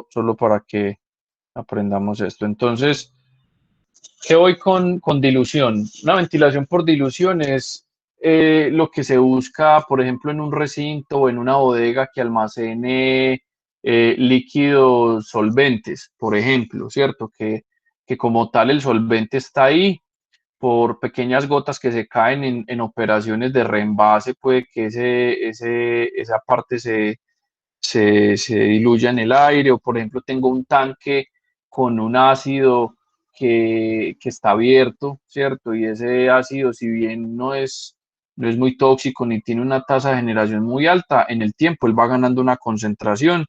solo para que aprendamos esto. Entonces, ¿qué voy con dilución? Una ventilación por dilución es lo que se busca, por ejemplo, en un recinto o en una bodega que almacene líquidos solventes, por ejemplo, ¿cierto? Que como tal el solvente está ahí por pequeñas gotas que se caen en operaciones de reenvase, puede que esa parte se diluya en el aire, o por ejemplo tengo un tanque con un ácido que está abierto, ¿cierto? Y ese ácido, si bien no es muy tóxico ni tiene una tasa de generación muy alta, en el tiempo él va ganando una concentración.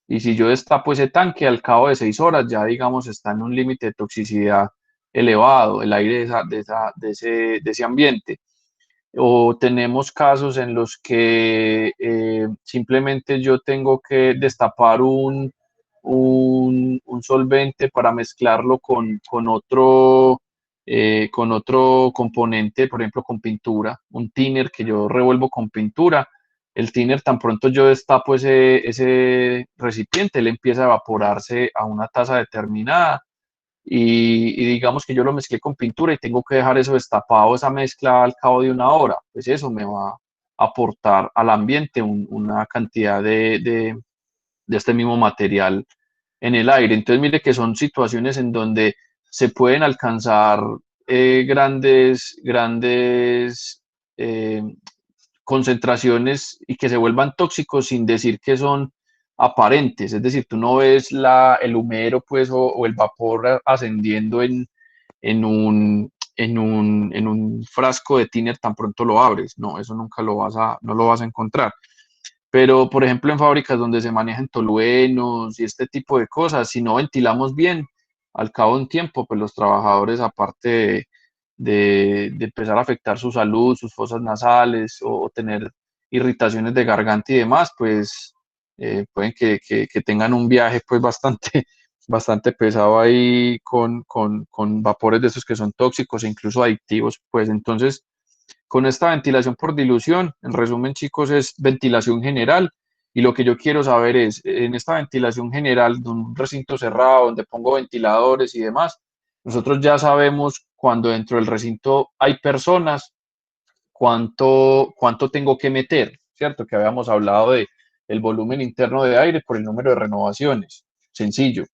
Y si yo destapo ese tanque, al cabo de 6 horas, ya digamos está en un límite de toxicidad elevado, el aire de ese ambiente. O tenemos casos en los que simplemente yo tengo que destapar un solvente para mezclarlo con otro componente, por ejemplo, con pintura, un thinner que yo revuelvo con pintura. El thinner, tan pronto yo destapo ese recipiente, él empieza a evaporarse a una tasa determinada y digamos que yo lo mezclé con pintura y tengo que dejar eso destapado, esa mezcla al cabo de 1 hora, pues eso me va a aportar al ambiente una cantidad de este mismo material en el aire. Entonces, mire que son situaciones en donde se pueden alcanzar grandes concentraciones y que se vuelvan tóxicos sin decir que son aparentes. Es decir, tú no ves el humero pues, o el vapor ascendiendo en un frasco de thinner tan pronto lo abres. No, eso nunca no lo vas a encontrar. Pero, por ejemplo, en fábricas donde se manejan toluenos y este tipo de cosas, si no ventilamos bien, al cabo de un tiempo, pues los trabajadores, aparte de empezar a afectar su salud, sus fosas nasales o tener irritaciones de garganta y demás, pues pueden que tengan un viaje pues bastante, bastante pesado ahí con vapores de esos que son tóxicos e incluso adictivos. Pues entonces, con esta ventilación por dilución, en resumen, chicos, es ventilación general. Y lo que yo quiero saber es, en esta ventilación general de un recinto cerrado, donde pongo ventiladores y demás, nosotros ya sabemos cuando dentro del recinto hay personas, cuánto tengo que meter, ¿cierto? Que habíamos hablado de el volumen interno de aire por el número de renovaciones. Sencillo.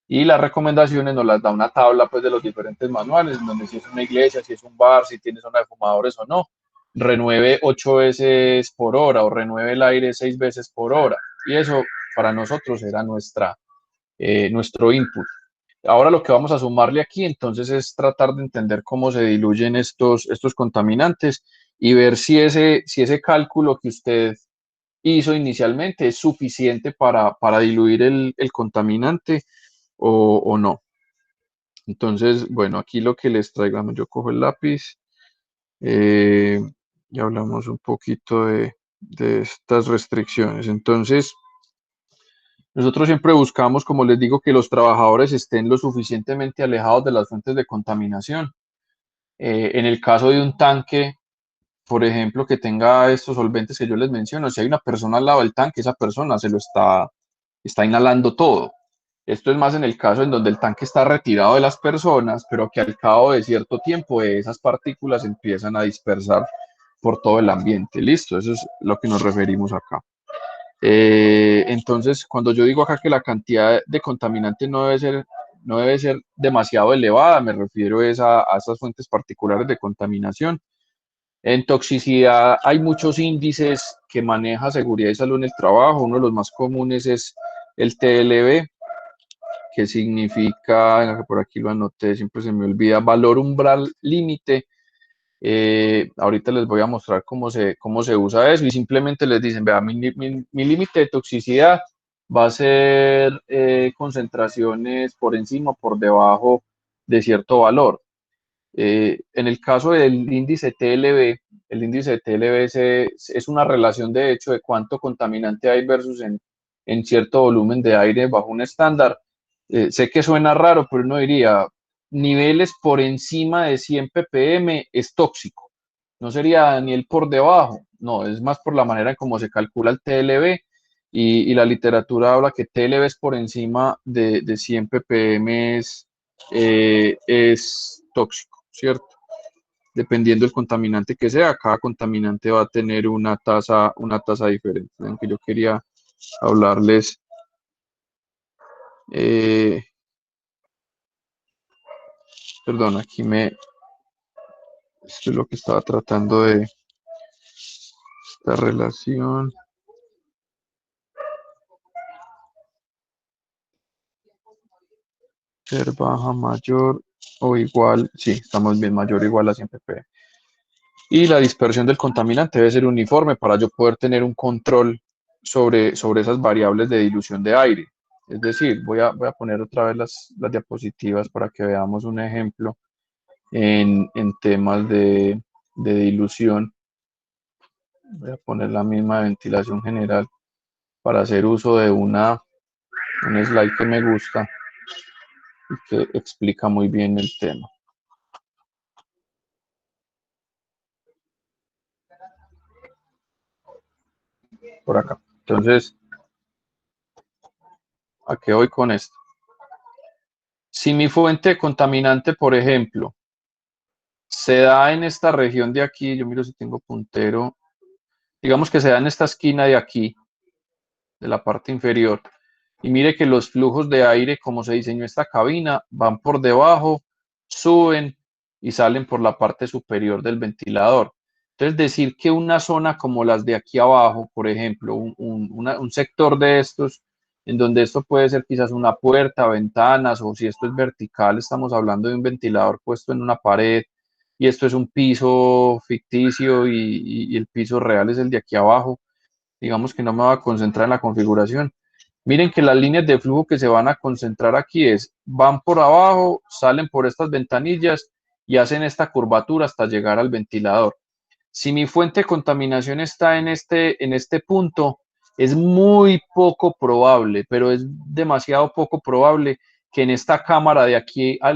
Y las recomendaciones nos las da una tabla pues de los diferentes manuales, donde si es una iglesia, si es un bar, si tiene zona de fumadores o no, renueve 8 veces por hora o renueve el aire 6 veces por hora. Y eso para nosotros era nuestro input. Ahora lo que vamos a sumarle aquí entonces es tratar de entender cómo se diluyen estos contaminantes y ver si ese cálculo que usted hizo inicialmente es suficiente para diluir el contaminante o no. Entonces, bueno, aquí lo que les traigo, yo cojo el lápiz eh, y hablamos un poquito de estas restricciones. Entonces, nosotros siempre buscamos, como les digo, que los trabajadores estén lo suficientemente alejados de las fuentes de contaminación. En el caso de un tanque, por ejemplo, que tenga estos solventes que yo les menciono, si hay una persona al lado del tanque, esa persona está inhalando todo. Esto es más en el caso en donde el tanque está retirado de las personas, pero que al cabo de cierto tiempo esas partículas empiezan a dispersar por todo el ambiente. Listo, eso es lo que nos referimos acá. Entonces, cuando yo digo acá que la cantidad de contaminante no debe ser demasiado elevada, me refiero es a esas fuentes particulares de contaminación. En toxicidad hay muchos índices que maneja seguridad y salud en el trabajo. Uno de los más comunes es el TLB, que significa, por aquí lo anoté, siempre se me olvida, valor umbral límite. Ahorita les voy a mostrar cómo se usa eso y simplemente les dicen, vea, mi límite de toxicidad va a ser concentraciones por encima o por debajo de cierto valor. En el caso del índice TLB, el índice TLB es una relación de hecho de cuánto contaminante hay versus en cierto volumen de aire bajo un estándar. Sé que suena raro, pero uno diría, niveles por encima de 100 ppm es tóxico. No sería ni el por debajo, no, es más por la manera en cómo se calcula el TLB y la literatura habla que TLVs por encima de 100 ppm es tóxico, ¿cierto? Dependiendo del contaminante que sea, cada contaminante va a tener una tasa diferente. Aunque yo quería hablarles, eh, perdón, esto es lo que estaba tratando de esta relación. Ser baja, mayor o igual, sí, estamos bien, mayor o igual a 100 ppm. Y la dispersión del contaminante debe ser uniforme para yo poder tener un control sobre esas variables de dilución de aire. Es decir, voy a poner otra vez las diapositivas para que veamos un ejemplo en temas de dilución. Voy a poner la misma ventilación general para hacer uso de un slide que me gusta y que explica muy bien el tema. Por acá. Entonces, ¿a qué voy con esto? Si mi fuente contaminante, por ejemplo, se da en esta región de aquí, yo miro si tengo puntero, digamos que se da en esta esquina de aquí, de la parte inferior, y mire que los flujos de aire, como se diseñó esta cabina, van por debajo, suben y salen por la parte superior del ventilador. Entonces, decir que una zona como las de aquí abajo, por ejemplo, un sector de estos, en donde esto puede ser quizás una puerta, ventanas, o si esto es vertical, estamos hablando de un ventilador puesto en una pared, y esto es un piso ficticio y el piso real es el de aquí abajo. Digamos que no me voy a concentrar en la configuración. Miren que las líneas de flujo que se van a concentrar aquí van por abajo, salen por estas ventanillas y hacen esta curvatura hasta llegar al ventilador. Si mi fuente de contaminación está en este punto, es muy poco probable, pero es demasiado poco probable que en esta cámara de aquí, a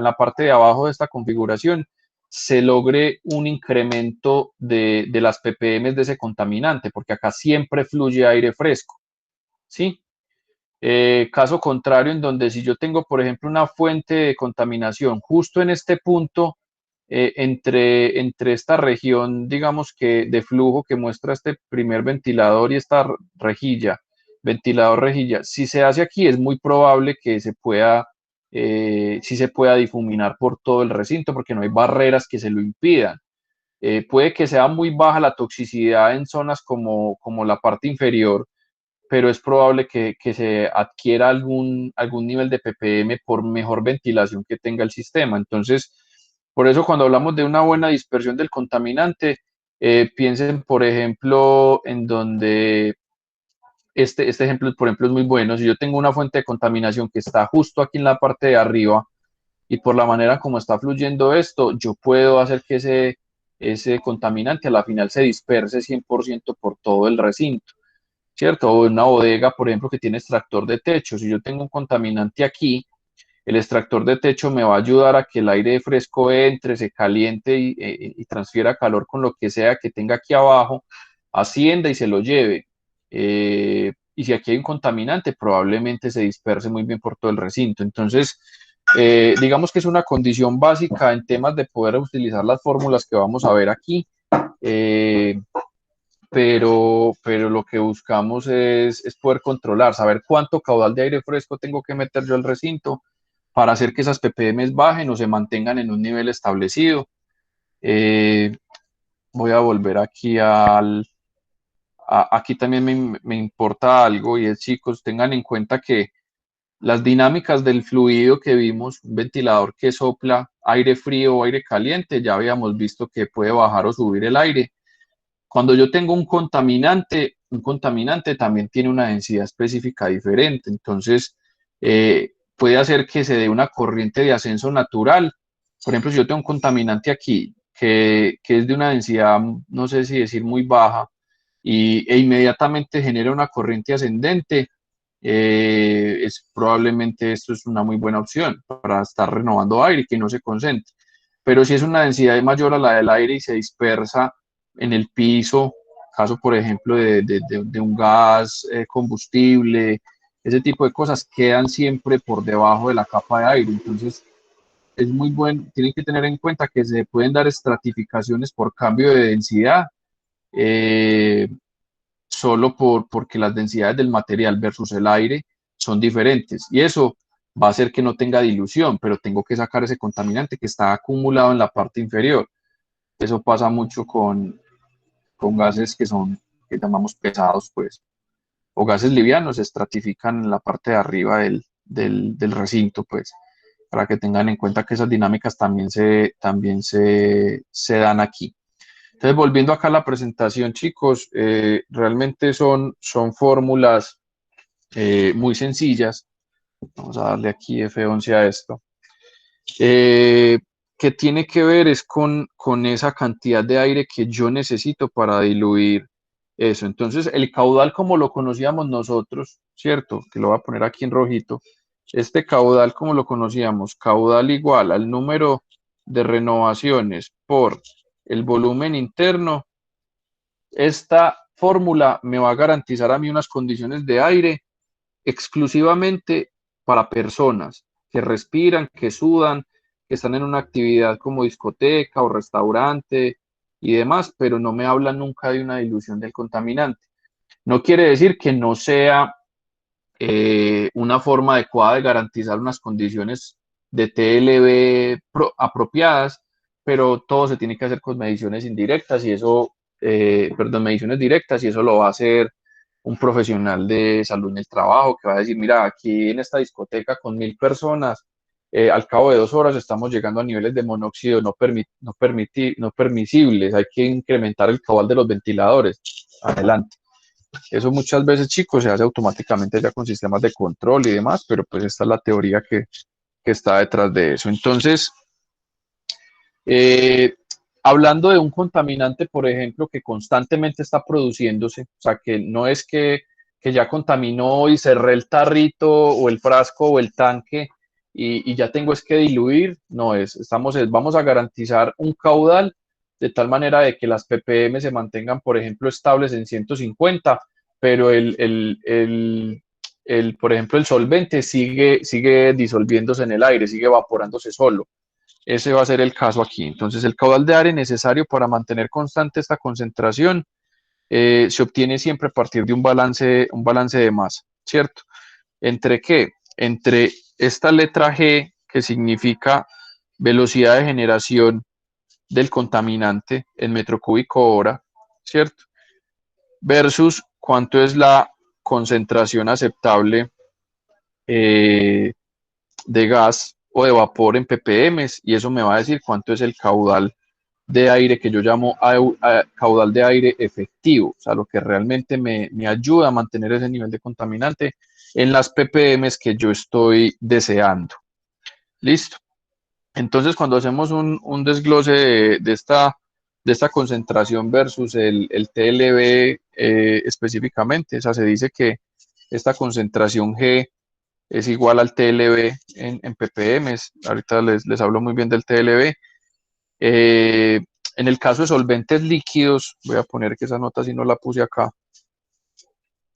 la parte de abajo de esta configuración, se logre un incremento de las ppm de ese contaminante, porque acá siempre fluye aire fresco, ¿sí? Caso contrario, en donde si yo tengo, por ejemplo, una fuente de contaminación justo en este punto, entre esta región, digamos que de flujo que muestra este primer ventilador y esta rejilla, ventilador rejilla, si se hace aquí es muy probable que sí se pueda difuminar por todo el recinto porque no hay barreras que se lo impidan. Puede que sea muy baja la toxicidad en zonas como la parte inferior, pero es probable que se adquiera algún nivel de ppm por mejor ventilación que tenga el sistema. Entonces, por eso cuando hablamos de una buena dispersión del contaminante, piensen, por ejemplo, en donde este ejemplo, por ejemplo, es muy bueno. Si yo tengo una fuente de contaminación que está justo aquí en la parte de arriba y por la manera como está fluyendo esto, yo puedo hacer que ese contaminante a la final se disperse 100% por todo el recinto. ¿Cierto? O una bodega, por ejemplo, que tiene extractor de techo. Si yo tengo un contaminante aquí, el extractor de techo me va a ayudar a que el aire fresco entre, se caliente y transfiera calor con lo que sea que tenga aquí abajo, ascienda y se lo lleve. Y si aquí hay un contaminante, probablemente se disperse muy bien por todo el recinto. Entonces, digamos que es una condición básica en temas de poder utilizar las fórmulas que vamos a ver aquí. Eh, pero lo que buscamos es poder controlar, saber cuánto caudal de aire fresco tengo que meter yo al recinto para hacer que esas ppm bajen o se mantengan en un nivel establecido. Eh, Voy a volver aquí aquí también me importa algo y es, chicos, tengan en cuenta que las dinámicas del fluido que vimos, un ventilador que sopla aire frío o aire caliente, ya habíamos visto que puede bajar o subir el aire. Cuando yo tengo un contaminante también tiene una densidad específica diferente. Entonces, puede hacer que se dé una corriente de ascenso natural. Por ejemplo, si yo tengo un contaminante aquí que es de una densidad, no sé si decir muy baja, e inmediatamente genera una corriente ascendente, es probablemente esto es una muy buena opción para estar renovando aire y que no se concentre. Pero si es una densidad mayor a la del aire y se dispersa en el piso caso, por ejemplo, de un gas combustible, ese tipo de cosas quedan siempre por debajo de la capa de aire. Entonces, es muy bueno, tienen que tener en cuenta que se pueden dar estratificaciones por cambio de densidad, eh, solo porque las densidades del material versus el aire son diferentes. Y eso va a hacer que no tenga dilución, pero tengo que sacar ese contaminante que está acumulado en la parte inferior. Eso pasa mucho con gases que llamamos pesados, pues, o gases livianos, se estratifican en la parte de arriba del recinto, pues, para que tengan en cuenta que esas dinámicas también se dan aquí. Entonces, volviendo acá a la presentación, chicos, realmente son fórmulas muy sencillas. Vamos a darle aquí F11 a esto. Eh, que tiene que ver es con esa cantidad de aire que yo necesito para diluir eso. Entonces, el caudal como lo conocíamos nosotros, ¿cierto? Que lo voy a poner aquí en rojito. Este caudal como lo conocíamos, caudal igual al número de renovaciones por el volumen interno. Esta fórmula me va a garantizar a mí unas condiciones de aire exclusivamente para personas que respiran, que sudan, que están en una actividad como discoteca o restaurante y demás, pero no me hablan nunca de una dilución del contaminante. No quiere decir que no sea una forma adecuada de garantizar unas condiciones de TLB apropiadas, pero todo se tiene que hacer con mediciones indirectas y eso, perdón, mediciones directas y eso lo va a hacer un profesional de salud en el trabajo que va a decir, mira, aquí en esta discoteca con 1000 personas, al cabo de 2 horas estamos llegando a niveles de monóxido no permisibles, hay que incrementar el caudal de los ventiladores. Adelante. Eso muchas veces, chicos, se hace automáticamente ya con sistemas de control y demás, pero pues esta es la teoría que está detrás de eso. Entonces, eh, hablando de un contaminante, por ejemplo, que constantemente está produciéndose, o sea, que no es que ya contaminó y cerré el tarrito o el frasco o el tanque y ya tengo es que diluir, no es, vamos a garantizar un caudal de tal manera de que las ppm se mantengan, por ejemplo, estables en 150, pero por ejemplo, el solvente sigue disolviéndose en el aire, sigue evaporándose solo. Ese va a ser el caso aquí. Entonces, el caudal de aire necesario para mantener constante esta concentración se obtiene siempre a partir de un balance de masa, ¿cierto? ¿Entre qué? Entre esta letra G, que significa velocidad de generación del contaminante en metro cúbico hora, ¿cierto? Versus cuánto es la concentración aceptable eh, de gas o de vapor en ppm, y eso me va a decir cuánto es el caudal de aire que yo llamo caudal de aire efectivo, o sea, lo que realmente me ayuda a mantener ese nivel de contaminante en las ppm que yo estoy deseando. Listo. Entonces, cuando hacemos un desglose de esta concentración versus el TLB específicamente, o sea, se dice que esta concentración G es igual al TLB en ppm. Ahorita les hablo muy bien del TLB. Eh, en el caso de solventes líquidos, voy a poner que esa nota si no la puse acá,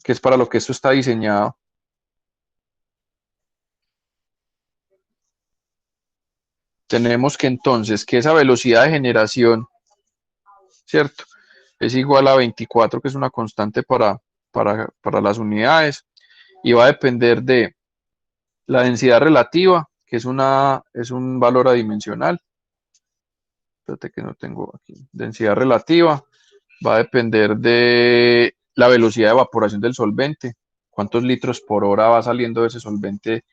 que es para lo que esto está diseñado. Tenemos que entonces que esa velocidad de generación, ¿cierto? Es igual a 24, que es una constante para las unidades, y va a depender de la densidad relativa, que es un valor adimensional. Espérate que no tengo aquí. Densidad relativa va a depender de la velocidad de evaporación del solvente, cuántos litros por hora va saliendo de ese solvente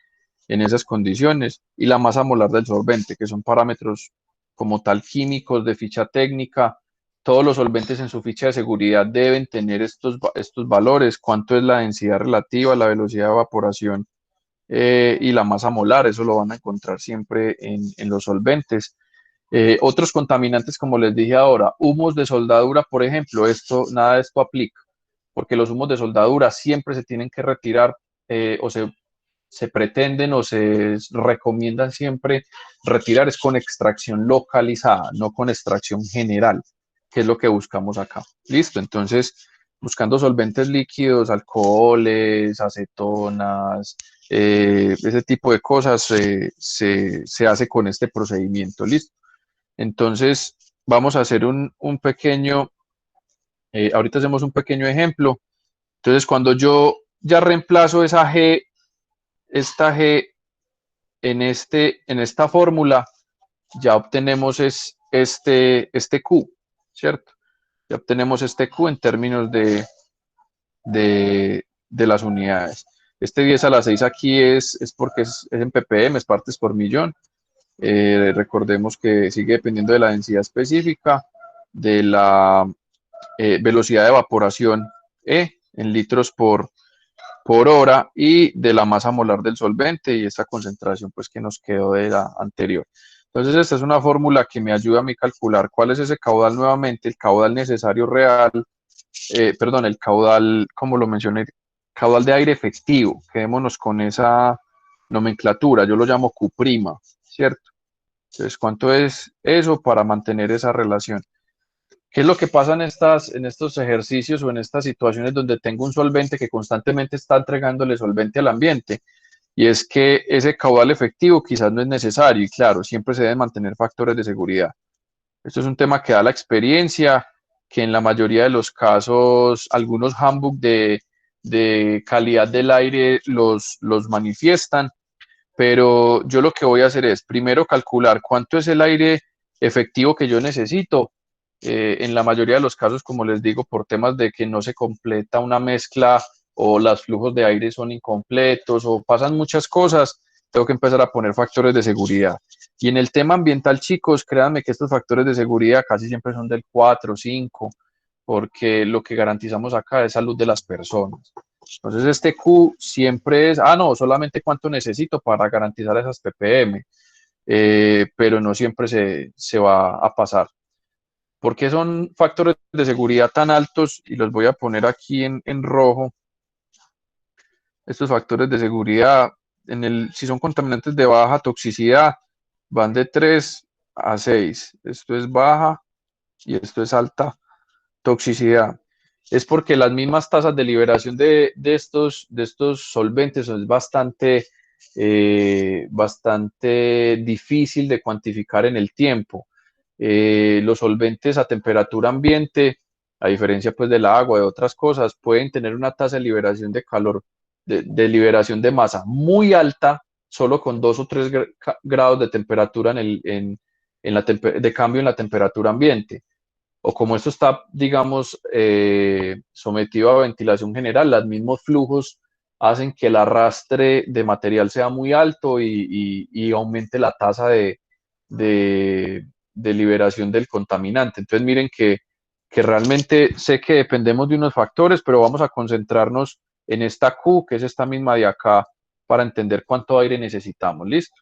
en esas condiciones, y la masa molar del solvente, que son parámetros como tal químicos de ficha técnica. Todos los solventes en su ficha de seguridad deben tener estos valores, cuánto es la densidad relativa, la velocidad de evaporación y la masa molar, eso lo van a encontrar siempre en los solventes. Otros contaminantes, como les dije ahora, humos de soldadura, por ejemplo, nada de esto aplica, porque los humos de soldadura siempre se tienen que retirar o se pretenden o se recomiendan siempre retirar es con extracción localizada, no con extracción general, que es lo que buscamos acá. Listo, entonces buscando solventes líquidos, alcoholes, acetonas, ese tipo de cosas se hace con este procedimiento. Listo. Entonces vamos a hacer un pequeño, ahorita hacemos un pequeño ejemplo. Entonces cuando yo ya reemplazo esta G en esta fórmula, ya obtenemos este Q, ¿cierto? Ya obtenemos este Q en términos de las unidades. Este 10 a la 6 aquí es porque es en ppm, es partes por millón. Recordemos que sigue dependiendo de la densidad específica, de la velocidad de evaporación en litros por hora y de la masa molar del solvente y esta concentración pues que nos quedó de la anterior. Entonces esta es una fórmula que me ayuda a mí calcular cuál es ese caudal nuevamente, el caudal necesario real, perdón, el caudal, como lo mencioné, caudal de aire efectivo. Quedémonos con esa nomenclatura, yo lo llamo Q', ¿cierto? Entonces, ¿cuánto es eso para mantener esa relación? ¿Qué es lo que pasa en estos ejercicios o en estas situaciones donde tengo un solvente que constantemente está entregándole solvente al ambiente? Y es que ese caudal efectivo quizás no es necesario y claro, siempre se deben mantener factores de seguridad. Esto es un tema que da la experiencia, que en la mayoría de los casos algunos handbook de calidad del aire los manifiestan, pero yo lo que voy a hacer es primero calcular cuánto es el aire efectivo que yo necesito. En la mayoría de los casos, como les digo, por temas de que no se completa una mezcla o los flujos de aire son incompletos o pasan muchas cosas, tengo que empezar a poner factores de seguridad. Y en el tema ambiental, chicos, créanme que estos factores de seguridad casi siempre son del 4 o 5, porque lo que garantizamos acá es salud de las personas. Entonces este Q siempre es, no, solamente cuánto necesito para garantizar esas ppm, pero no siempre se va a pasar. ¿Por qué son factores de seguridad tan altos? Y los voy a poner aquí en rojo. Estos factores de seguridad, si son contaminantes de baja toxicidad, van de 3 a 6. Esto es baja y esto es alta toxicidad. Es porque las mismas tasas de liberación de estos solventes es bastante difícil de cuantificar en el tiempo. Los solventes a temperatura ambiente, a diferencia pues del agua, de otras cosas, pueden tener una tasa de liberación de calor, de liberación de masa muy alta, solo con 2 o 3 grados de temperatura de cambio en la temperatura ambiente. O como esto está, digamos, sometido a ventilación general, los mismos flujos hacen que el arrastre de material sea muy alto y aumente la tasa de liberación del contaminante. Entonces, miren que realmente sé que dependemos de unos factores, pero vamos a concentrarnos en esta Q, que es esta misma de acá, para entender cuánto aire necesitamos. ¿Listo?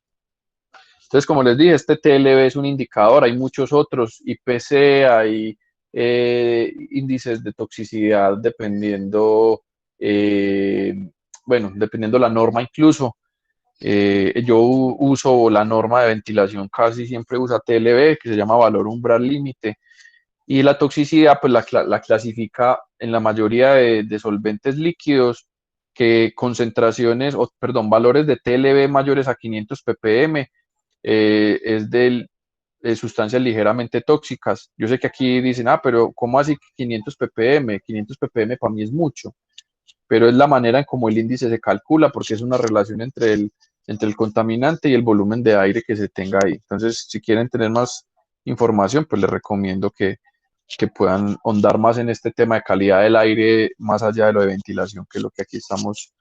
Entonces, como les dije, este TLB es un indicador, hay muchos otros, IPC, hay índices de toxicidad dependiendo, bueno, dependiendo la norma incluso. Yo uso la norma de ventilación, casi siempre usa TLB, que se llama valor umbral límite, y la toxicidad pues la clasifica en la mayoría de solventes líquidos que concentraciones, o perdón, valores de TLB mayores a 500 ppm es de sustancias ligeramente tóxicas. Yo sé que aquí dicen, pero ¿cómo así 500 ppm? 500 ppm para mí es mucho, pero es la manera en cómo el índice se calcula porque es una relación entre el contaminante y el volumen de aire que se tenga ahí. Entonces, si quieren tener más información, pues les recomiendo que puedan ahondar más en este tema de calidad del aire, más allá de lo de ventilación, que es lo que aquí estamos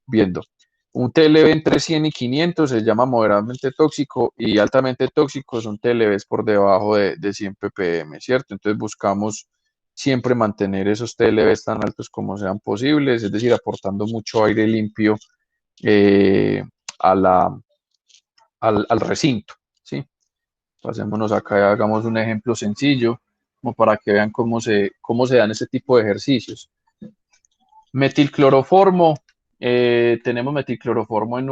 viendo. Un TLB entre 100 y 500 se llama moderadamente tóxico y altamente tóxico son TLBs por debajo de 100 ppm, ¿cierto? Entonces buscamos siempre mantener esos TLBs tan altos como sean posibles, es decir, aportando mucho aire limpio eh, a al recinto, ¿sí? Pasémonos acá y hagamos un ejemplo sencillo, como para que vean cómo se dan ese tipo de ejercicios. Metilcloroformo, tenemos metilcloroformo en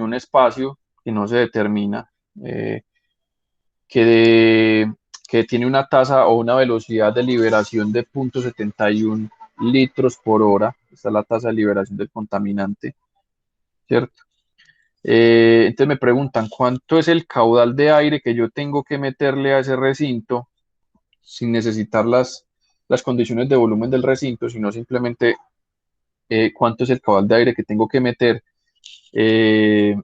un espacio que no se determina, que que tiene una tasa o una velocidad de liberación de 0,71 litros por hora. Esta es la tasa de liberación del contaminante, ¿cierto? Entonces me preguntan, ¿cuánto es el caudal de aire que yo tengo que meterle a ese recinto sin necesitar las condiciones de volumen del recinto, sino simplemente cuánto es el caudal de aire que tengo que meter eh,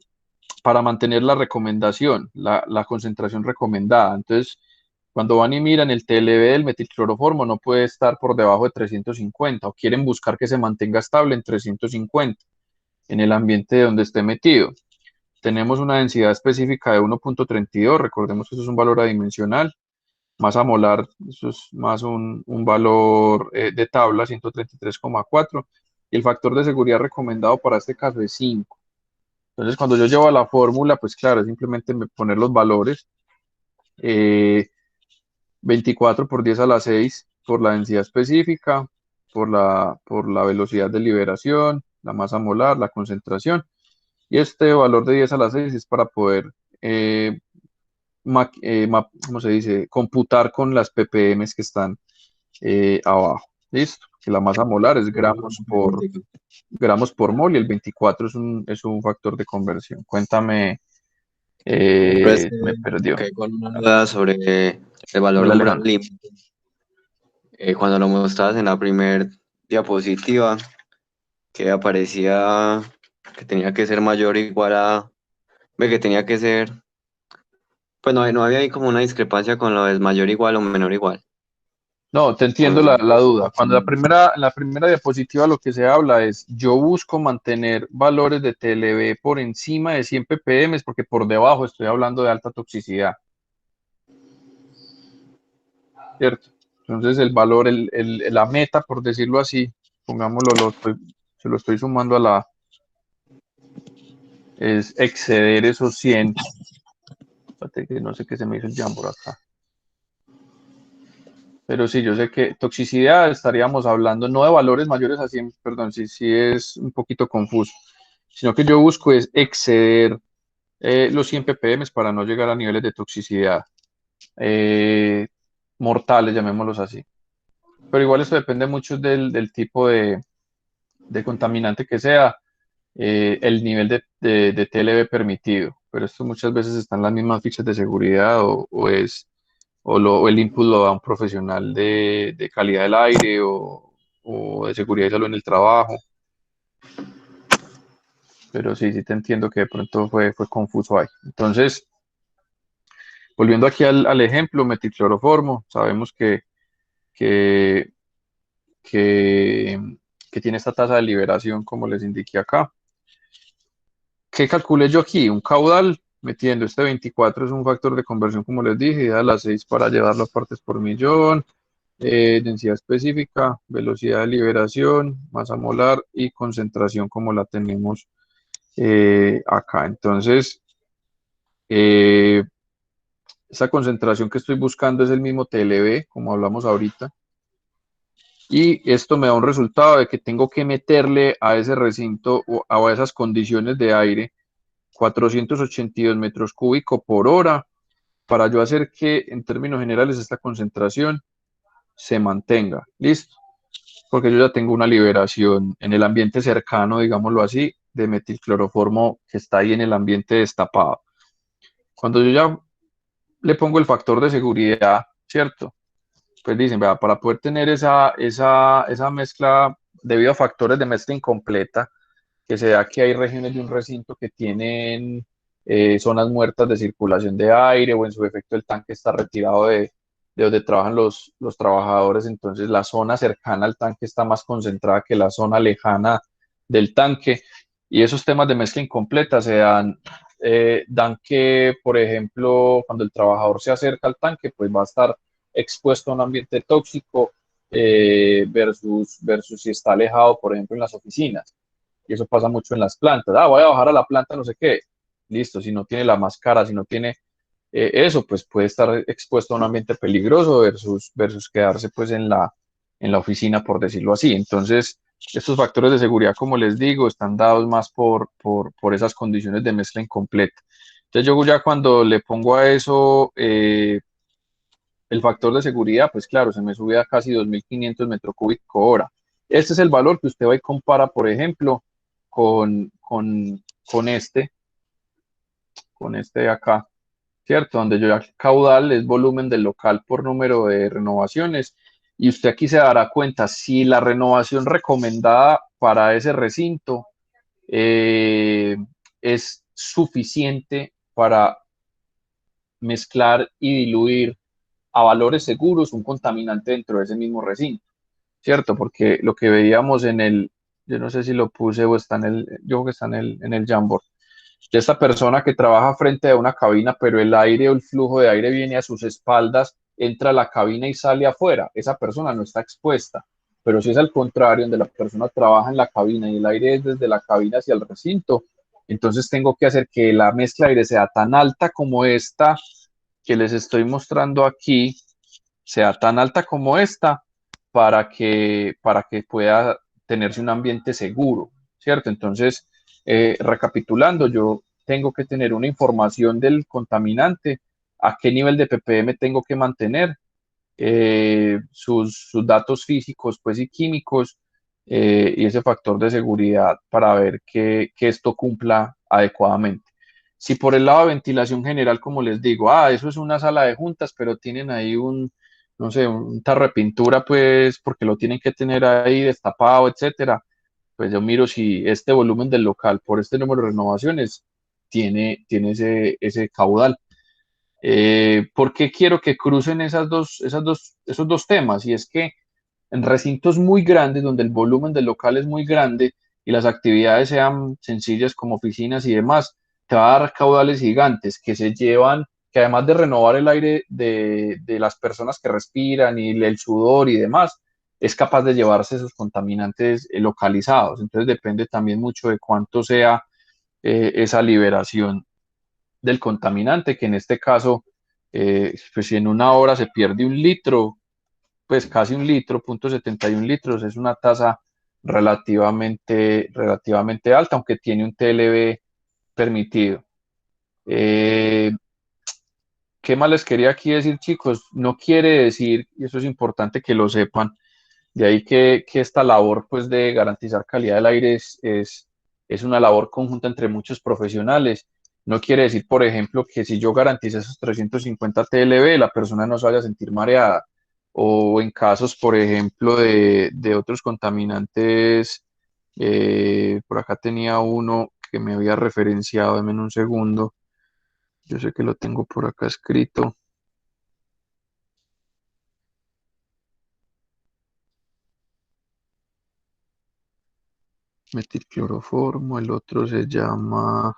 para mantener la recomendación, la concentración recomendada? Entonces, cuando van y miran el TLB del metilcloroformo, no puede estar por debajo de 350 o quieren buscar que se mantenga estable en 350 en el ambiente donde esté metido. Tenemos una densidad específica de 1,32, recordemos que eso es un valor adimensional. Masa molar, eso es más un valor de tabla, 133,4, y el factor de seguridad recomendado para este caso es 5. Entonces, cuando yo llevo a la fórmula, pues claro, es simplemente poner los valores, eh, 24 por 10 a la 6 por la densidad específica, por la velocidad de liberación, la masa molar, la concentración, y este valor de 10 a la 6 es para poder eh, ¿cómo se dice? Computar con las ppm que están abajo. ¿Listo? Que la masa molar es gramos por mol y el 24 es un factor de conversión. Cuéntame, Pero es que me perdió. quedé con una duda sobre el valor Hola, umbral Alejandro. límite. Cuando lo mostrabas en la primer diapositiva, que aparecía que tenía que ser mayor o igual a, ve que tenía que ser, pues no había ahí como una discrepancia con lo de mayor igual o menor igual. No, te entiendo O, la duda. Cuando en la primera diapositiva lo que se habla es, yo busco mantener valores de TLB por encima de 100 ppm porque por debajo estoy hablando de alta toxicidad, ¿cierto? Entonces el valor, la meta, por decirlo así, pongámoslo, se lo estoy sumando es exceder esos 100. Espérate que no sé qué se me hizo el jam por acá. Pero sí, yo sé que toxicidad estaríamos hablando no de valores mayores a 100, perdón, sí, sí es un poquito confuso, sino que yo busco es exceder los 100 ppm para no llegar a niveles de toxicidad eh, mortales, llamémoslos así. Pero igual esto depende mucho del tipo de contaminante que sea, el nivel de TLB permitido. Pero esto muchas veces están en las mismas fichas de seguridad o el input lo da un profesional de calidad del aire o de seguridad y salud en el trabajo. Pero sí, sí te entiendo que de pronto fue confuso ahí. Entonces, volviendo aquí al ejemplo, metilcloroformo, sabemos que, que, que tiene esta tasa de liberación, como les indiqué acá. ¿Qué calculé yo aquí? Un caudal, metiendo este 24 es un factor de conversión, como les dije, y da las 6 para llevarlo a partes por millón, densidad específica, velocidad de liberación, masa molar y concentración como la tenemos acá. Entonces, eh, esa concentración que estoy buscando es el mismo TLB, como hablamos ahorita, y esto me da un resultado de que tengo que meterle a ese recinto o a esas condiciones de aire 482 metros cúbicos por hora para yo hacer que en términos generales esta concentración se mantenga. ¿Listo? Porque yo ya tengo una liberación en el ambiente cercano, digámoslo así, de metilcloroformo que está ahí en el ambiente destapado. Cuando yo ya le pongo el factor de seguridad, ¿cierto? Pues dicen, vea, para poder tener esa mezcla debido a factores de mezcla incompleta, que se da que hay regiones de un recinto que tienen zonas muertas de circulación de aire o en su efecto el tanque está retirado de donde trabajan los trabajadores, entonces la zona cercana al tanque está más concentrada que la zona lejana del tanque y esos temas de mezcla incompleta dan que, por ejemplo, cuando el trabajador se acerca al tanque, pues va a estar expuesto a un ambiente tóxico versus si está alejado, por ejemplo, en las oficinas. Y eso pasa mucho en las plantas. Voy a bajar a la planta, no sé qué. Listo, si no tiene la máscara, si no tiene eso, pues puede estar expuesto a un ambiente peligroso versus quedarse pues en la oficina, por decirlo así. Entonces, estos factores de seguridad, como les digo, están dados más por esas condiciones de mezcla incompleta. Entonces, yo ya cuando le pongo a eso el factor de seguridad, pues claro, se me sube a casi 2.500 metros cúbicos hora. Este es el valor que usted va y compara, por ejemplo, con este de acá, ¿cierto? Donde yo ya caudal es volumen del local por número de renovaciones. Y usted aquí se dará cuenta si la renovación recomendada para ese recinto eh, es suficiente para mezclar y diluir a valores seguros un contaminante dentro de ese mismo recinto, ¿cierto? Porque lo que veíamos yo no sé si lo puse o está yo creo que está en el Jamboard, de esta persona que trabaja frente a una cabina, pero el aire o el flujo de aire viene a sus espaldas, entra a la cabina y sale afuera. Esa persona no está expuesta. Pero si es al contrario, donde la persona trabaja en la cabina y el aire es desde la cabina hacia el recinto, entonces tengo que hacer que la mezcla de aire sea tan alta como esta que les estoy mostrando aquí, sea tan alta como esta para que pueda tenerse un ambiente seguro, ¿cierto? Entonces, recapitulando, yo tengo que tener una información del contaminante, a qué nivel de ppm tengo que mantener, sus datos físicos pues, y químicos, y ese factor de seguridad para ver que esto cumpla adecuadamente. Si por el lado de ventilación general, como les digo, eso es una sala de juntas, pero tienen ahí no sé, un tarro de pintura, pues, porque lo tienen que tener ahí destapado, etcétera, pues yo miro si este volumen del local por este número de renovaciones tiene ese caudal. ¿Por qué quiero que crucen esos dos temas? Y es que en recintos muy grandes, donde el volumen del local es muy grande y las actividades sean sencillas como oficinas y demás, te va a dar caudales gigantes que se llevan, que además de renovar el aire de las personas que respiran y el sudor y demás, es capaz de llevarse esos contaminantes localizados. Entonces depende también mucho de cuánto sea esa liberación del contaminante, que en este caso, pues si en una hora se pierde 1 litro, pues casi 1 litro, 0,71 litros, es una tasa relativamente alta, aunque tiene un TLB permitido. Eh, ¿Qué más les quería aquí decir, chicos? No quiere decir, y eso es importante que lo sepan, de ahí que esta labor pues, de garantizar calidad del aire es una labor conjunta entre muchos profesionales. No quiere decir, por ejemplo, que si yo garantizo esos 350 TLB, la persona no se vaya a sentir mareada. O en casos, por ejemplo, de otros contaminantes, por acá tenía uno que me había referenciado, en un segundo. Yo sé que lo tengo por acá escrito. Metilcloroformo, el otro se llama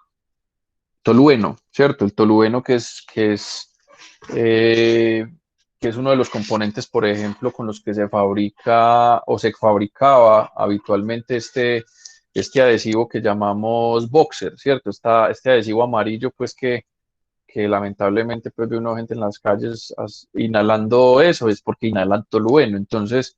tolueno, ¿cierto? El tolueno eh, que es uno de los componentes, por ejemplo, con los que se fabrica o se fabricaba habitualmente este adhesivo que llamamos Boxer, ¿cierto? Este adhesivo amarillo, pues que lamentablemente pues ve uno gente en las calles inhalando eso, es porque inhalan tolueno. Entonces,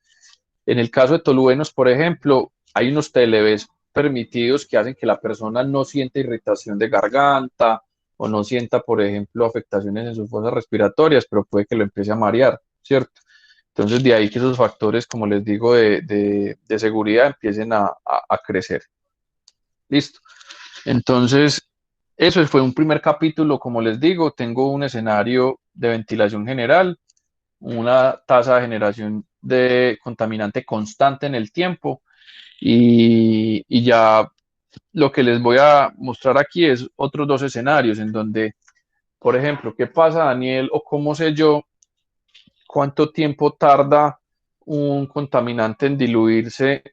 en el caso de toluenos, por ejemplo, hay unos TLVs permitidos que hacen que la persona no sienta irritación de garganta o no sienta, por ejemplo, afectaciones en sus fosas respiratorias, pero puede que lo empiece a marear, ¿cierto? Entonces, de ahí que esos factores, como les digo, de seguridad empiecen a crecer. Listo. Entonces, eso fue un primer capítulo, como les digo, tengo un escenario de ventilación general, una tasa de generación de contaminante constante en el tiempo y ya lo que les voy a mostrar aquí es otros dos escenarios en donde, por ejemplo, ¿qué pasa, Daniel? O cómo sé yo cuánto tiempo tarda un contaminante en diluirse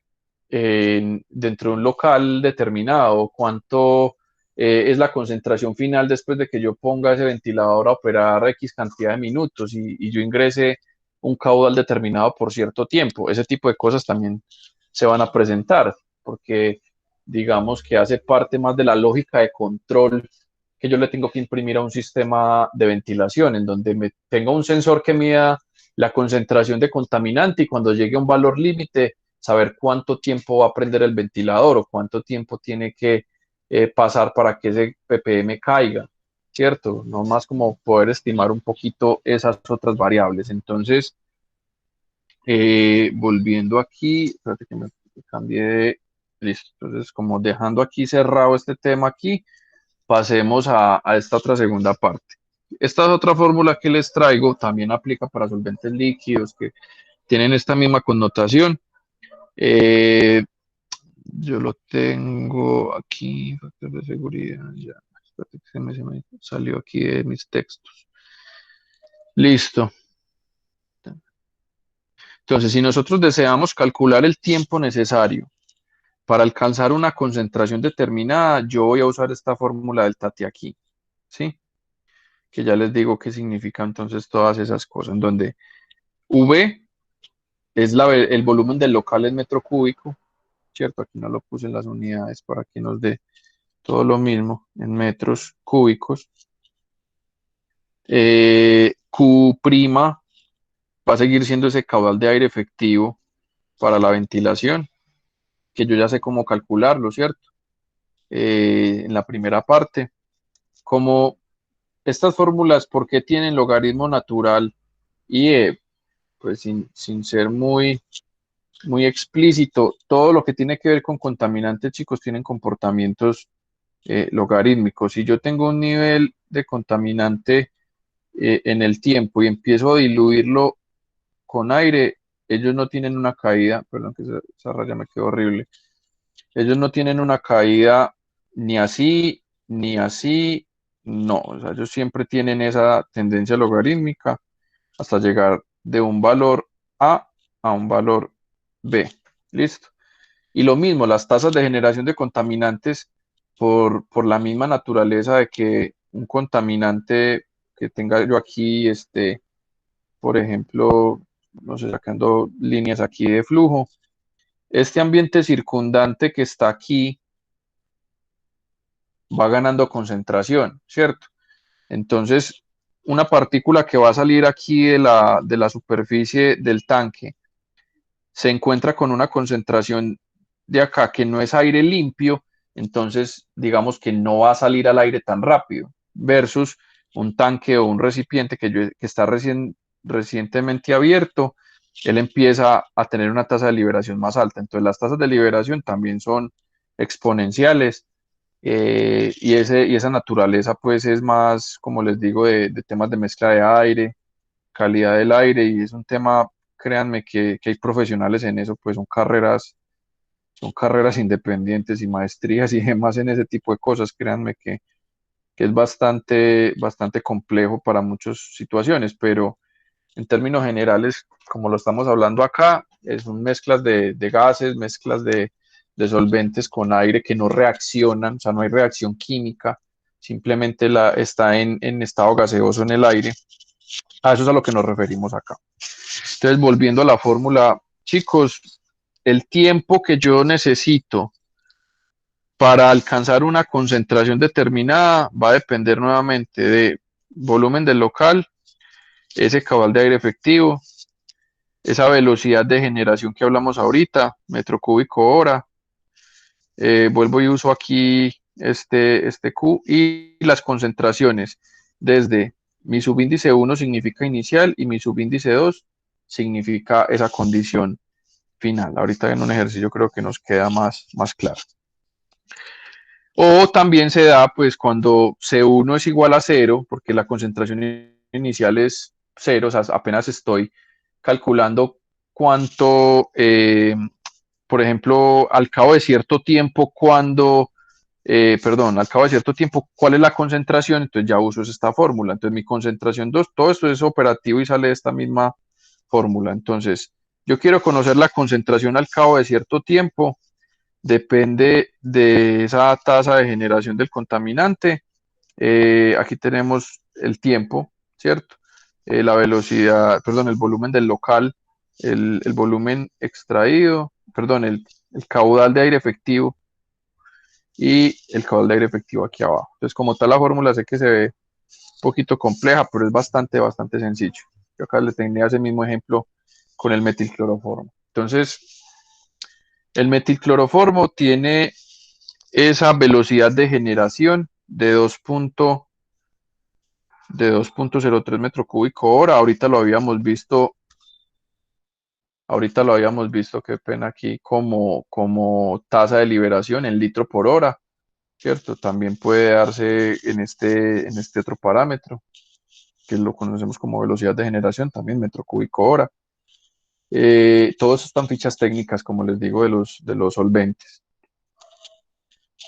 dentro de un local determinado, cuánto es la concentración final después de que yo ponga ese ventilador a operar X cantidad de minutos y yo ingrese un caudal determinado por cierto tiempo. Ese tipo de cosas también se van a presentar, porque digamos que hace parte más de la lógica de control que yo le tengo que imprimir a un sistema de ventilación, en donde tenga un sensor que mida la concentración de contaminante y cuando llegue a un valor límite, saber cuánto tiempo va a prender el ventilador o cuánto tiempo tiene que pasar para que ese ppm caiga, ¿cierto? No más como poder estimar un poquito esas otras variables. Entonces, volviendo aquí, espérate que me cambié de, listo, entonces como dejando aquí cerrado este tema aquí, pasemos a esta otra segunda parte. Esta otra fórmula que les traigo también aplica para solventes líquidos que tienen esta misma connotación. Eh, yo lo tengo aquí, factor de seguridad, ya, espérate que se me salió aquí de mis textos. Listo. Entonces, si nosotros deseamos calcular el tiempo necesario para alcanzar una concentración determinada, yo voy a usar esta fórmula del Tati aquí, ¿sí? Que ya les digo qué significa entonces todas esas cosas, en donde V es el volumen del local en metro cúbico, ¿cierto? Aquí no lo puse en las unidades para que nos dé todo lo mismo en metros cúbicos. Q' va a seguir siendo ese caudal de aire efectivo para la ventilación, que yo ya sé cómo calcularlo, ¿cierto? En la primera parte, como estas fórmulas, ¿por qué tienen logaritmo natural? Y pues sin ser muy explícito, todo lo que tiene que ver con contaminantes, chicos, tienen comportamientos logarítmicos. Si yo tengo un nivel de contaminante en el tiempo y empiezo a diluirlo con aire, ellos no tienen una caída, perdón que esa raya me quedó horrible, ellos no tienen una caída ni así, ni así, no, o sea, ellos siempre tienen esa tendencia logarítmica hasta llegar de un valor a un valor B. Listo. Y lo mismo, las tasas de generación de contaminantes por la misma naturaleza de que un contaminante que tenga yo aquí, por ejemplo, no sé, sacando líneas aquí de flujo, este ambiente circundante que está aquí va ganando concentración, ¿cierto? Entonces, una partícula que va a salir aquí de la superficie del tanque se encuentra con una concentración de acá que no es aire limpio, entonces digamos que no va a salir al aire tan rápido, versus un tanque o un recipiente que está recientemente abierto, él empieza a tener una tasa de liberación más alta. Entonces las tasas de liberación también son exponenciales y esa naturaleza pues es más, como les digo, de temas de mezcla de aire, calidad del aire y es un tema, créanme que hay profesionales en eso, pues son carreras independientes y maestrías y demás en ese tipo de cosas, créanme que es bastante complejo para muchas situaciones, pero en términos generales, como lo estamos hablando acá, son mezclas de gases, mezclas de solventes con aire que no reaccionan, o sea, no hay reacción química, simplemente está en estado gaseoso en el aire. A eso es a lo que nos referimos acá. Entonces, volviendo a la fórmula, chicos, el tiempo que yo necesito para alcanzar una concentración determinada va a depender nuevamente de volumen del local, ese cabal de aire efectivo, esa velocidad de generación que hablamos ahorita, metro cúbico hora. Vuelvo y uso aquí este Q y las concentraciones desde mi subíndice 1 significa inicial y mi subíndice 2 significa esa condición final. Ahorita en un ejercicio creo que nos queda más claro. O también se da pues cuando C1 es igual a 0, porque la concentración inicial es 0, o sea, apenas estoy calculando cuánto, por ejemplo, al cabo de cierto tiempo, al cabo de cierto tiempo, cuál es la concentración, entonces ya uso esta fórmula. Entonces mi concentración 2, todo esto es operativo y sale de esta misma fórmula. Entonces, yo quiero conocer la concentración al cabo de cierto tiempo, depende de esa tasa de generación del contaminante. Aquí tenemos el tiempo, ¿cierto? La velocidad, perdón, el volumen del local, el volumen extraído, perdón, el caudal de aire efectivo y el caudal de aire efectivo aquí abajo. Entonces, como tal, la fórmula sé que se ve un poquito compleja, pero es bastante sencillo. Yo acá le tenía ese mismo ejemplo con el metilcloroformo. Entonces, el metilcloroformo tiene esa velocidad de generación de 2.0 de 2.03 metro cúbico hora. Ahorita lo habíamos visto, qué pena aquí, como tasa de liberación en litro por hora, ¿cierto? También puede darse en este otro parámetro, que lo conocemos como velocidad de generación, también metro cúbico hora. Todo eso están fichas técnicas, como les digo, de los solventes.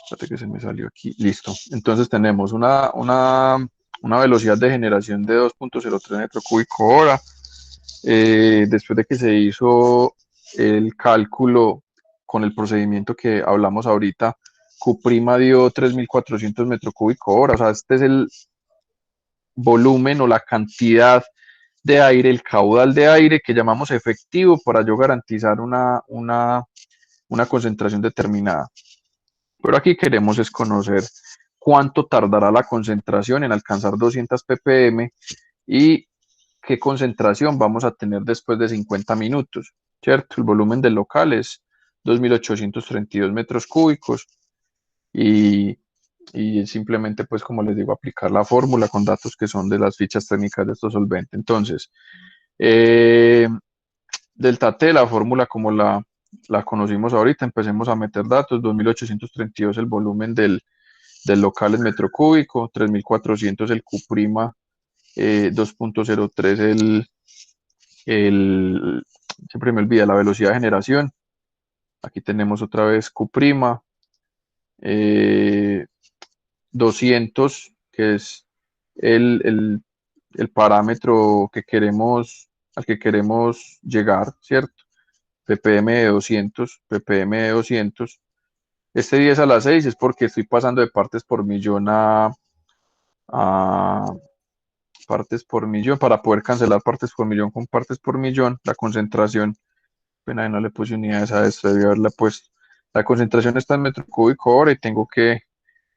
Espérate que se me salió aquí. Listo. Entonces tenemos una velocidad de generación de 2.03 metro cúbico hora. Después de que se hizo el cálculo con el procedimiento que hablamos ahorita, Q' dio 3.400 metro cúbico hora. O sea, este es el volumen o la cantidad de aire, el caudal de aire que llamamos efectivo para yo garantizar una concentración determinada. Pero aquí queremos es conocer cuánto tardará la concentración en alcanzar 200 ppm y qué concentración vamos a tener después de 50 minutos, ¿cierto? El volumen del local es 2.832 metros cúbicos y, y simplemente, pues como les digo, aplicar la fórmula con datos que son de las fichas técnicas de estos solventes. Entonces, eh, delta T, la fórmula como la conocimos ahorita, empecemos a meter datos, 2.832 el volumen del local en metro cúbico, 3.400 el Q', 2.03 el, siempre me olvida la velocidad de generación, aquí tenemos otra vez Q', eh, 200, que es el, el, el parámetro al que queremos llegar, ¿cierto? ppm de 200. Este 10 a la 6 es porque estoy pasando de partes por millón a partes por millón para poder cancelar partes por millón con partes por millón. La concentración, pena no le puse unidades a esto, debí haberla puesto. La concentración está en metro cúbico hora y tengo que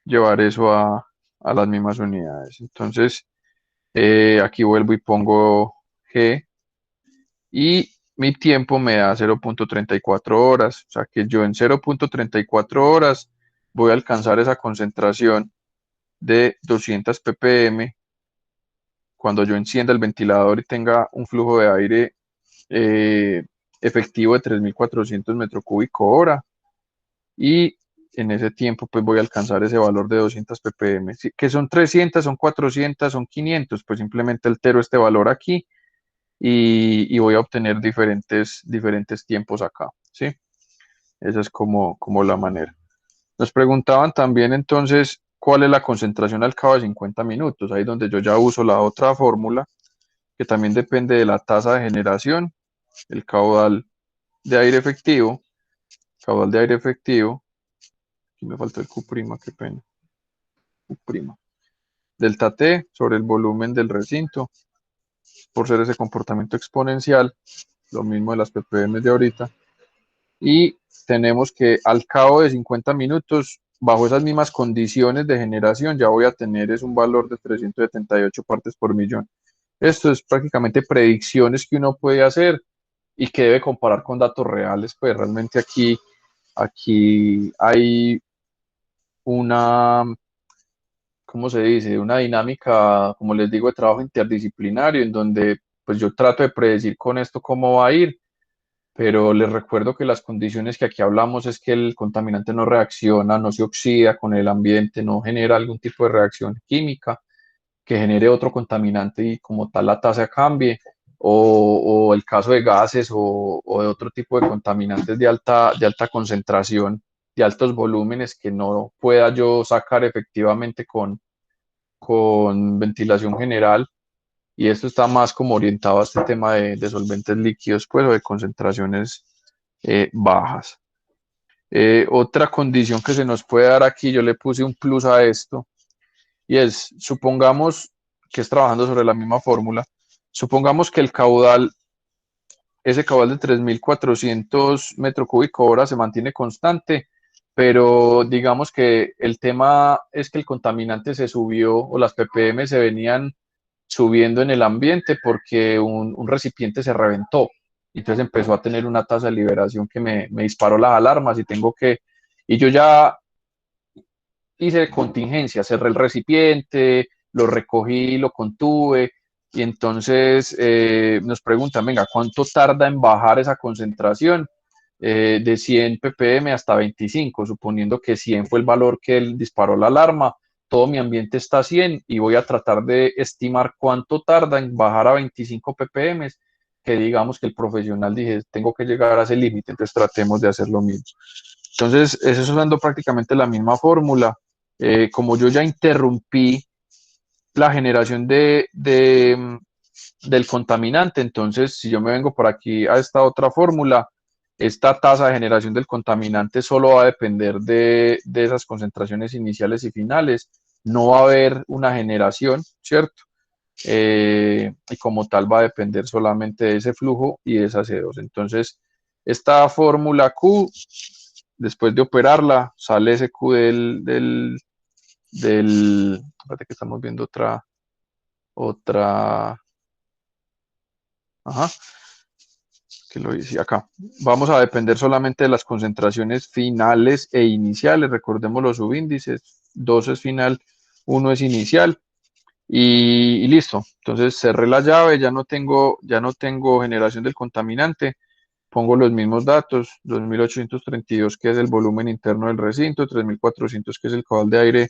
llevar eso a las mismas unidades. Entonces, aquí vuelvo y pongo G y mi tiempo me da 0.34 horas. O sea que yo en 0.34 horas voy a alcanzar esa concentración de 200 ppm cuando yo encienda el ventilador y tenga un flujo de aire eh, efectivo de 3.400 metro cúbico hora y en ese tiempo pues voy a alcanzar ese valor de 200 ppm, ¿sí? Que son 300, son 400, son 500, pues simplemente altero este valor aquí y voy a obtener diferentes tiempos acá, ¿sí? Esa es como la manera. Nos preguntaban también entonces cuál es la concentración al cabo de 50 minutos, ahí donde yo ya uso la otra fórmula, que también depende de la tasa de generación, el de aire efectivo, caudal de aire efectivo, aquí me falta el Q', qué pena, Q', delta T sobre el volumen del recinto, por ser ese comportamiento exponencial, lo mismo de las ppm de ahorita, y tenemos que al cabo de 50 minutos, bajo esas mismas condiciones de generación, ya voy a tener es un valor de 378 partes por millón. Esto es prácticamente predicciones que uno puede hacer y que debe comparar con datos reales, pues realmente aquí hay una, ¿cómo se dice? Una dinámica, como les digo, de trabajo interdisciplinario en donde pues yo trato de predecir con esto cómo va a ir, pero les recuerdo que las condiciones que aquí hablamos es que el contaminante no reacciona, no se oxida con el ambiente, no genera algún tipo de reacción química que genere otro contaminante y como tal la tasa cambie, o el caso de gases o de otro tipo de contaminantes de alta concentración, de altos volúmenes que no pueda yo sacar efectivamente con ventilación general. Y esto está más como orientado a este tema de solventes líquidos, pues, o de concentraciones bajas. Otra condición que se nos puede dar aquí, yo le puse un plus a esto, y es, supongamos que es trabajando sobre la misma fórmula, supongamos que ese caudal de 3.400 metro cúbico hora se mantiene constante, pero digamos que el tema es que el contaminante se subió o las ppm se venían subiendo en el ambiente porque un recipiente se reventó. Entonces empezó a tener una tasa de liberación que me disparó las alarmas y yo ya hice contingencia, cerré el recipiente, lo recogí, lo contuve, y entonces nos preguntan, venga, ¿cuánto tarda en bajar esa concentración? De 100 ppm hasta 25, suponiendo que 100 fue el valor que él disparó la alarma, todo mi ambiente está a 100 y voy a tratar de estimar cuánto tarda en bajar a 25 ppm, que digamos que el profesional dije, tengo que llegar a ese límite, entonces tratemos de hacer lo mismo. Entonces, eso es usando prácticamente la misma fórmula. Como yo ya interrumpí la generación del contaminante, entonces si yo me vengo por aquí a esta otra fórmula, esta tasa de generación del contaminante solo va a depender de esas concentraciones iniciales y finales, no va a haber una generación, ¿cierto? Y como tal va a depender solamente de ese flujo y de esas C2. Entonces, esta fórmula Q, después de operarla, sale ese Q espérate que estamos viendo otra, ajá, que lo hice acá. Vamos a depender solamente de las concentraciones finales e iniciales. Recordemos los subíndices. 2 es final, 1 es inicial. Y listo. Entonces cerré la llave, ya no tengo generación del contaminante. Pongo los mismos datos, 2.832 que es el volumen interno del recinto, 3.400 que es el caudal de aire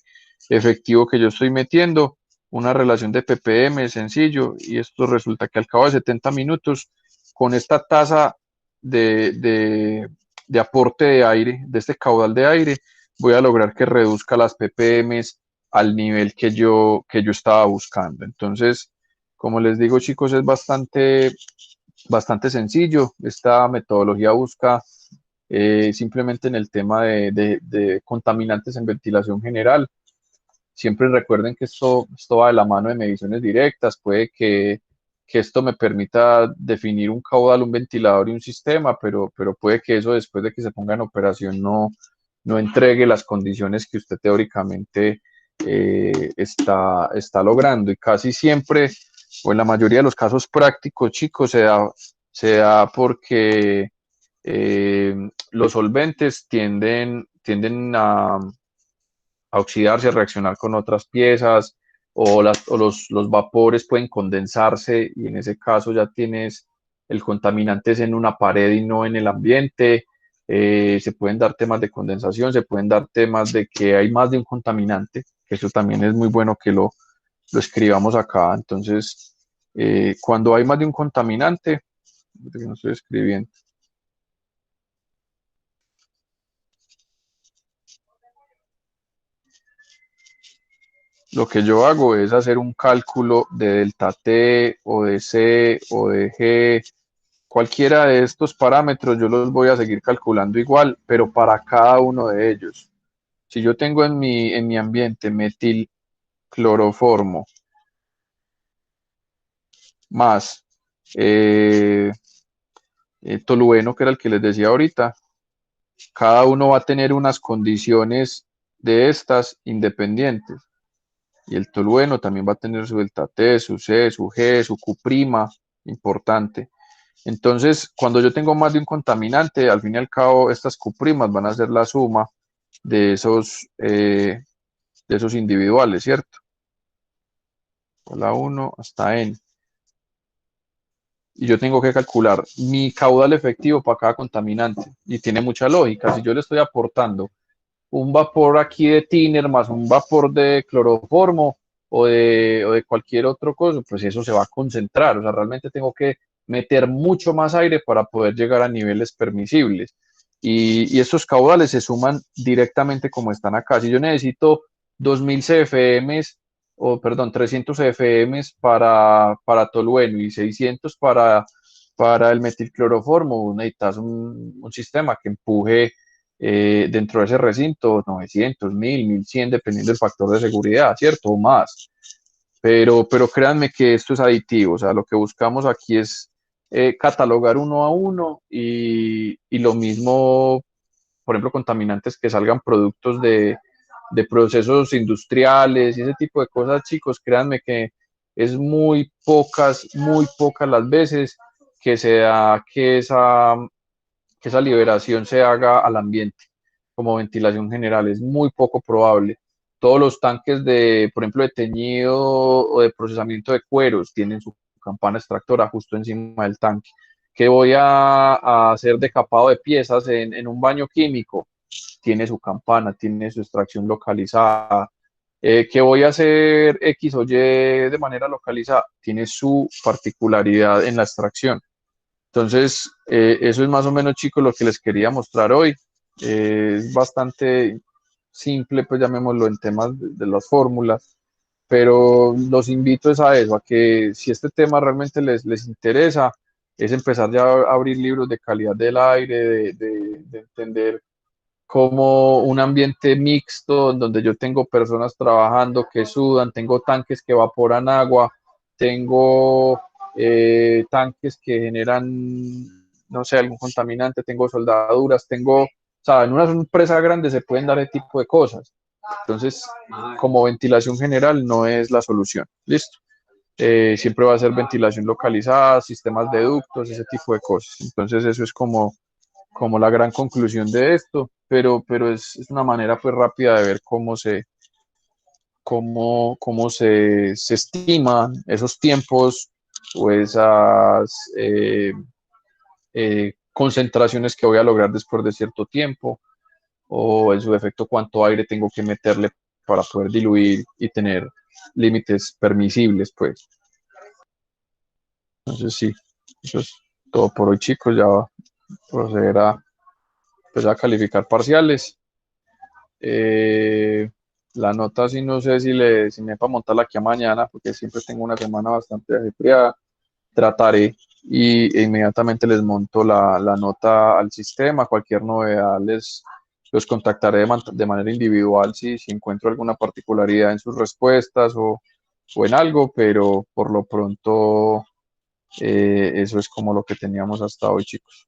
efectivo que yo estoy metiendo, una relación de ppm sencillo, y esto resulta que al cabo de 70 minutos, con esta tasa de aporte de aire, de este caudal de aire, voy a lograr que reduzca las ppm al nivel que yo estaba buscando. Entonces, como les digo, chicos, es bastante sencillo. Esta metodología busca simplemente en el tema de contaminantes en ventilación general. Siempre recuerden que esto va de la mano de mediciones directas. Puede que esto me permita definir un caudal, un ventilador y un sistema, pero puede que eso después de que se ponga en operación no entregue las condiciones que usted teóricamente está logrando. Y casi siempre, o en la mayoría de los casos prácticos, chicos, se da porque los solventes tienden a oxidarse, a reaccionar con otras piezas, o los vapores pueden condensarse y en ese caso ya tienes el contaminante es en una pared y no en el ambiente. Se pueden dar temas de condensación, se pueden dar temas de que hay más de un contaminante, que eso también es muy bueno que lo escribamos acá. Entonces, cuando hay más de un contaminante, no estoy escribiendo. Lo que yo hago es hacer un cálculo de delta T o de C o de G, cualquiera de estos parámetros yo los voy a seguir calculando igual, pero para cada uno de ellos. Si yo tengo en mi ambiente metilcloroformo más eh, tolueno, que era el que les decía ahorita, cada uno va a tener unas condiciones de estas independientes. Y el tolueno también va a tener su delta T, su C, su G, su Q', importante. Entonces, cuando yo tengo más de un contaminante, al fin y al cabo, estas Q' van a ser la suma de esos individuales, ¿cierto? La 1 hasta N. Y yo tengo que calcular mi caudal efectivo para cada contaminante. Y tiene mucha lógica. Si yo le estoy aportando un vapor aquí de thinner más un vapor de cloroformo o de cualquier otro cosa, pues eso se va a concentrar. O sea, realmente tengo que meter mucho más aire para poder llegar a niveles permisibles. Y estos caudales se suman directamente como están acá. Si yo necesito 2000 CFM, o perdón, 300 CFM para tolueno y 600 para el metilcloroformo, necesitas un sistema que empuje dentro de ese recinto 900, 1000, 1100, dependiendo del factor de seguridad, ¿cierto? O más. Pero créanme que esto es aditivo, o sea, lo que buscamos aquí es catalogar uno a uno y lo mismo, por ejemplo, contaminantes que salgan productos de procesos industriales y ese tipo de cosas, chicos, créanme que es muy pocas las veces que se da que esa liberación se haga al ambiente como ventilación general, es muy poco probable. Todos los tanques de, por ejemplo, de teñido o de procesamiento de cueros tienen su campana extractora justo encima del tanque. Que voy a hacer decapado de piezas en un baño químico, tiene su campana, tiene su extracción localizada. Que voy a hacer X o Y de manera localizada, tiene su particularidad en la extracción. Entonces, eso es más o menos, chicos, lo que les quería mostrar hoy. Es bastante simple, pues llamémoslo en temas de las fórmulas, pero los invito es a eso, a que si este tema realmente les interesa, es empezar ya a abrir libros de calidad del aire, de entender como un ambiente mixto, en donde yo tengo personas trabajando que sudan, tengo tanques que evaporan agua, tengo tanques que generan, no sé, algún contaminante, tengo soldaduras, tengo, o sea, en una empresa grande se pueden dar ese tipo de cosas. Entonces, como ventilación general no es la solución. Listo. Siempre va a ser ventilación localizada, sistemas de ductos, ese tipo de cosas. Entonces, eso es como la gran conclusión de esto, pero es una manera pues rápida de ver cómo se estiman esos tiempos o esas concentraciones que voy a lograr después de cierto tiempo, o en su defecto cuánto aire tengo que meterle para poder diluir y tener límites permisibles, pues. Entonces sí, eso es todo por hoy, chicos. Ya va a proceder pues, a calificar parciales. Eh, la nota sí no sé si me para montarla aquí a mañana, porque siempre tengo una semana bastante ajetreada. Trataré e inmediatamente les monto la nota al sistema. Cualquier novedad los contactaré de manera individual si encuentro alguna particularidad en sus respuestas o en algo, pero por lo pronto eso es como lo que teníamos hasta hoy, chicos.